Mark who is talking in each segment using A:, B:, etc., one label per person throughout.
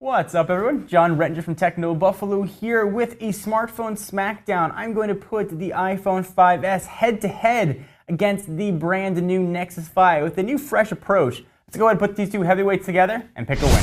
A: What's up, everyone? John Rettinger from Techno Buffalo here with a smartphone smackdown. I'm going to put the iPhone 5S head-to-head against the brand new Nexus 5 with a new fresh approach. Let's go ahead and put these two heavyweights together and pick a winner.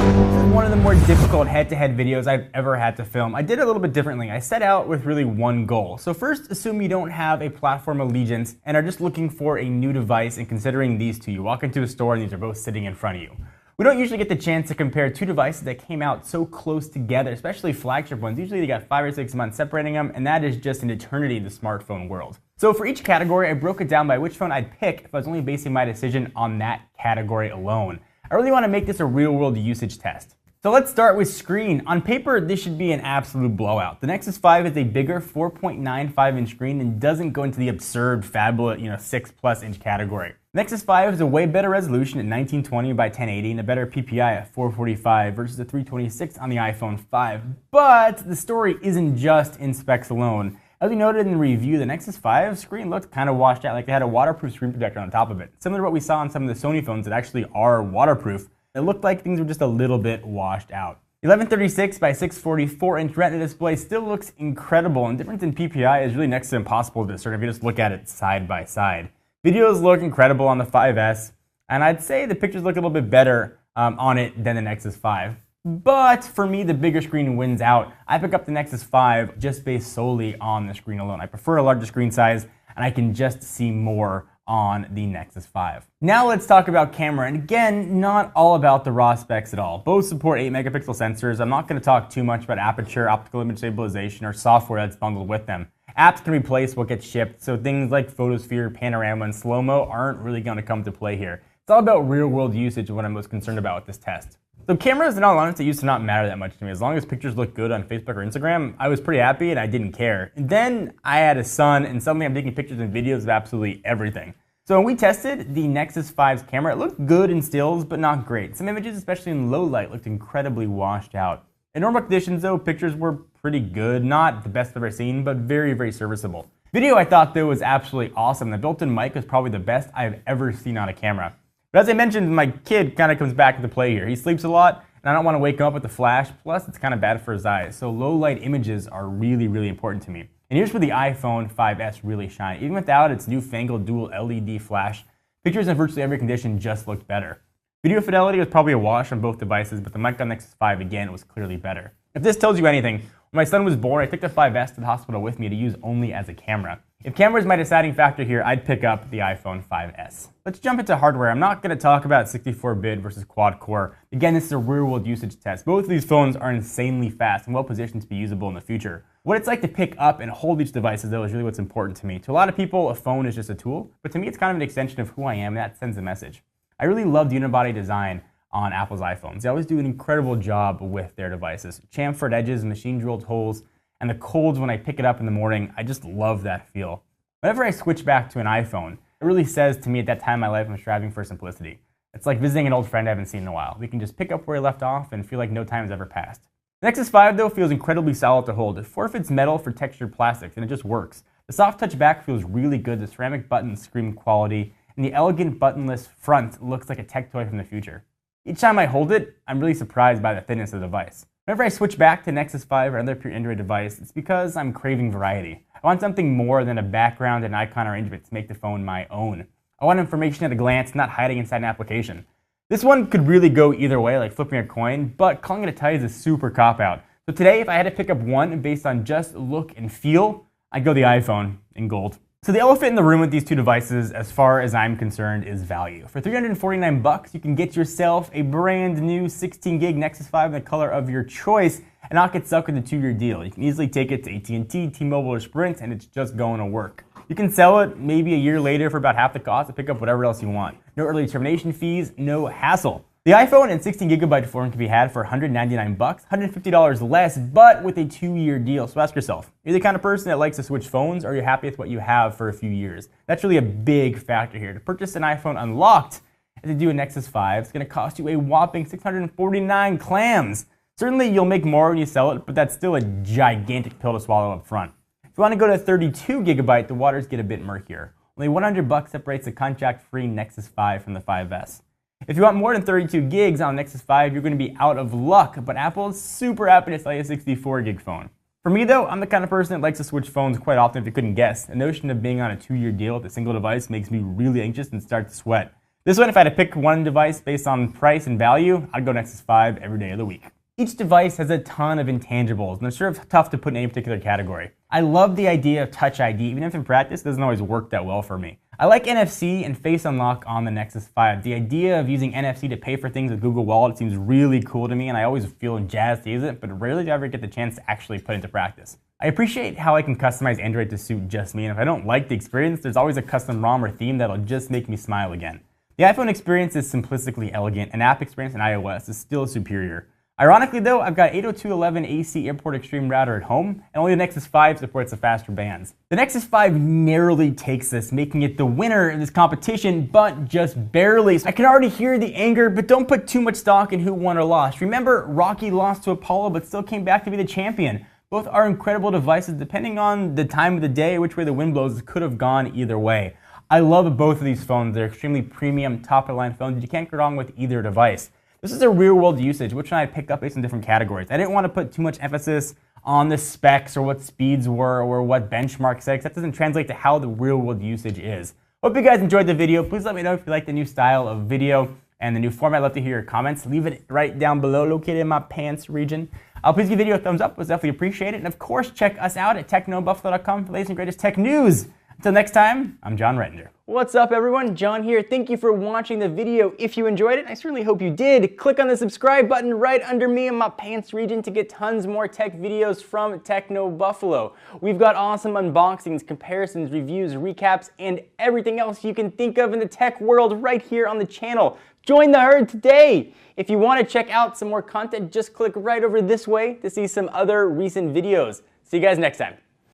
A: This is one of the more difficult head-to-head videos I've ever had to film. I did it a little bit differently. I set out with really one goal. So first, assume you don't have a platform allegiance and are just looking for a new device and considering these two. You walk into a store and these are both sitting in front of you. We don't usually get the chance to compare two devices that came out so close together, especially flagship ones. Usually they got 5 or 6 months separating them, and that is just an eternity in the smartphone world. So for each category, I broke it down by which phone I'd pick if I was only basing my decision on that category alone. I really want to make this a real-world usage test. So let's start with screen. On paper, this should be an absolute blowout. The Nexus 5 is a bigger 4.95-inch screen and doesn't go into the absurd, fabulous, 6+ inch category. Nexus 5 has a way better resolution at 1920 by 1080 and a better PPI at 445 versus the 326 on the iPhone 5. But the story isn't just in specs alone. As we noted in the review, the Nexus 5 screen looked kind of washed out, like they had a waterproof screen protector on top of it. Similar to what we saw on some of the Sony phones that actually are waterproof. It looked like things were just a little bit washed out. 1136 by 644 inch Retina display still looks incredible, and difference in PPI is really next to impossible to discern if you just look at it side by side. Videos look incredible on the 5S, and I'd say the pictures look a little bit better on it than the Nexus 5. But for me, the bigger screen wins out. I pick up the Nexus 5 just based solely on the screen alone. I prefer a larger screen size, and I can just see more on the Nexus 5. Now let's talk about camera, and again, not all about the raw specs at all. Both support 8 megapixel sensors. I'm not going to talk too much about aperture, optical image stabilization, or software that's bundled with them. Apps can replace what gets shipped, so things like photosphere, panorama, and slow-mo aren't really going to come to play here. It's all about real-world usage, what I'm most concerned about with this test. So cameras, in all honesty, used to not matter that much to me. As long as pictures look good on Facebook or Instagram, I was pretty happy and I didn't care. And then I had a son, and suddenly I'm taking pictures and videos of absolutely everything. So when we tested the Nexus 5's camera, it looked good in stills, but not great. Some images, especially in low light, looked incredibly washed out. In normal conditions, though, pictures were pretty good. Not the best I've ever seen, but very, very serviceable. Video, I thought, though, was absolutely awesome. The built-in mic was probably the best I've ever seen on a camera. But as I mentioned, my kid kind of comes back into play here. He sleeps a lot, and I don't want to wake him up with the flash. Plus, it's kind of bad for his eyes. So low light images are really, really important to me. And here's where the iPhone 5S really shines. Even without its newfangled dual LED flash, pictures in virtually every condition just looked better. Video fidelity was probably a wash on both devices, but the mic on Nexus 5 again was clearly better. If this tells you anything, when my son was born, I took the 5S to the hospital with me to use only as a camera. If camera is my deciding factor here, I'd pick up the iPhone 5S. Let's jump into hardware. I'm not going to talk about 64-bit versus quad-core. Again, this is a real-world usage test. Both of these phones are insanely fast and well-positioned to be usable in the future. What it's like to pick up and hold each device, though, is really what's important to me. To a lot of people, a phone is just a tool, but to me, it's kind of an extension of who I am, and that sends a message. I really love the unibody design on Apple's iPhones. They always do an incredible job with their devices. Chamfered edges, machine-drilled holes, and the colds when I pick it up in the morning, I just love that feel. Whenever I switch back to an iPhone, it really says to me at that time in my life I'm striving for simplicity. It's like visiting an old friend I haven't seen in a while. We can just pick up where we left off and feel like no time has ever passed. The Nexus 5, though, feels incredibly solid to hold. It forfeits metal for textured plastics, and it just works. The soft touch back feels really good, the ceramic buttons scream quality, and the elegant buttonless front looks like a tech toy from the future. Each time I hold it, I'm really surprised by the thinness of the device. Whenever I switch back to Nexus 5 or another pure Android device, it's because I'm craving variety. I want something more than a background and icon arrangement to make the phone my own. I want information at a glance, not hiding inside an application. This one could really go either way, like flipping a coin, but calling it a tie is a super cop-out. So today, if I had to pick up one based on just look and feel, I'd go the iPhone in gold. So the elephant in the room with these two devices, as far as I'm concerned, is value. For $349, you can get yourself a brand new 16 gig Nexus 5 in the color of your choice and not get stuck with a 2-year deal. You can easily take it to AT&T, T-Mobile, or Sprint, and it's just going to work. You can sell it maybe a year later for about half the cost to pick up whatever else you want. No early termination fees, no hassle. The iPhone and 16GB form can be had for $199, $150 less, but with a 2-year deal. So ask yourself, are you the kind of person that likes to switch phones, or are you happy with what you have for a few years? That's really a big factor here. To purchase an iPhone unlocked and to do a Nexus 5, it's going to cost you a whopping 649 clams. Certainly you'll make more when you sell it, but that's still a gigantic pill to swallow up front. If you want to go to 32GB, the waters get a bit murkier. Only $100 separates the contract-free Nexus 5 from the 5S. If you want more than 32 gigs on Nexus 5, you're going to be out of luck, but Apple is super happy to sell you a 64 gig phone. For me though, I'm the kind of person that likes to switch phones quite often if you couldn't guess. The notion of being on a 2-year deal with a single device makes me really anxious and start to sweat. This one, if I had to pick one device based on price and value, I'd go Nexus 5 every day of the week. Each device has a ton of intangibles, and they're sort of tough to put in any particular category. I love the idea of Touch ID, even if in practice it doesn't always work that well for me. I like NFC and Face Unlock on the Nexus 5. The idea of using NFC to pay for things with Google Wallet seems really cool to me, and I always feel jazzed to use it, but rarely do I ever get the chance to actually put it into practice. I appreciate how I can customize Android to suit just me, and if I don't like the experience, there's always a custom ROM or theme that'll just make me smile again. The iPhone experience is simplistically elegant, and app experience in iOS is still superior. Ironically though, I've got 802.11ac Airport Extreme router at home, and only the Nexus 5 supports the faster bands. The Nexus 5 narrowly takes this, making it the winner in this competition, but just barely. I can already hear the anger, but don't put too much stock in who won or lost. Remember, Rocky lost to Apollo, but still came back to be the champion. Both are incredible devices, depending on the time of the day, which way the wind blows, it could have gone either way. I love both of these phones. They're extremely premium, top-of-the-line phones. You can't go wrong with either device. This is a real-world usage, which I picked up based on different categories. I didn't want to put too much emphasis on the specs or what speeds were or what benchmarks said, because that doesn't translate to how the real-world usage is. Hope you guys enjoyed the video. Please let me know if you like the new style of video and the new format. I'd love to hear your comments. Leave it right down below, located in my pants region. Please give the video a thumbs up. It was definitely appreciated. And of course, check us out at technobuffalo.com for the latest and greatest tech news. Until next time, I'm John Rettender. What's up everyone, John here. Thank you for watching the video. If you enjoyed it, I certainly hope you did. Click on the subscribe button right under me in my pants region to get tons more tech videos from Techno Buffalo. We've got awesome unboxings, comparisons, reviews, recaps, and everything else you can think of in the tech world right here on the channel. Join the herd today. If you want to check out some more content, just click right over this way to see some other recent videos. See you guys next time.